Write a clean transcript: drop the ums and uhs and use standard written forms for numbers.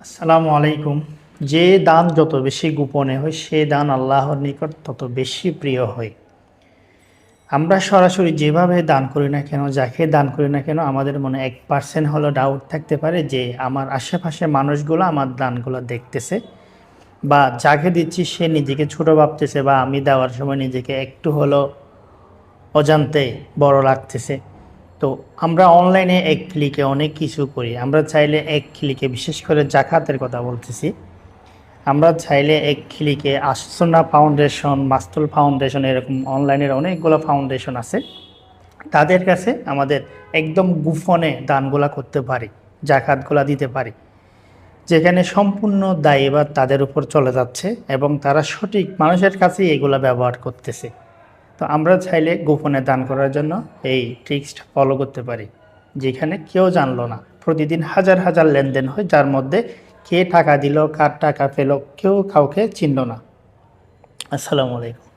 আসসালামু আলাইকুম। যে দান যত বেশি গোপনে হয় সে দান আল্লাহর নিকট তত বেশি প্রিয় হয়। আমরা সরাসরি যেভাবে দান করি না কেন, যাকে দান করি না কেন, আমাদের মনে 1% হলেও ডাউট থাকতে পারে যে আমার আশেপাশে মানুষগুলো আমার দানগুলো দেখতেছে, বা যাকে দিচ্ছি সে নিজেকে ছোট ভাবতেছে, বা আমি দেওয়ার সময় নিজেকে একটু হলেও অজান্তে বড় লাগতেছে। তো আমরা অনলাইনে এক ক্লিকে অনেক কিছু করি। আমরা চাইলে এক ক্লিকে, বিশেষ করে জাকাতের কথা বলতেছি, আমরা চাইলে এক ক্লিকে আসছনা ফাউন্ডেশন, মাস্তুল ফাউন্ডেশন, এরকম অনলাইনের অনেকগুলো ফাউন্ডেশন আছে। তাদের কাছে আমাদের একদম গোপনে দানগুলা করতে পারি, জাকাতগুলা দিতে পারি, যেখানে সম্পূর্ণ দায়ভার তাদের উপর চলে যাচ্ছে এবং তারা সঠিক মানুষের কাছেই এগুলা ব্যবহার করতেছে। তো আমরা চাইলে গোপনে দান করার জন্য এই ট্রিক্সটা ফলো করতে পারি, যেখানে কেউ জানলো না। প্রতিদিন হাজার হাজার লেনদেন হয়, যার মধ্যে কে টাকা দিল, কার টাকা পেল, কেউ কাউকে চিনল না। আসসালামু আলাইকুম।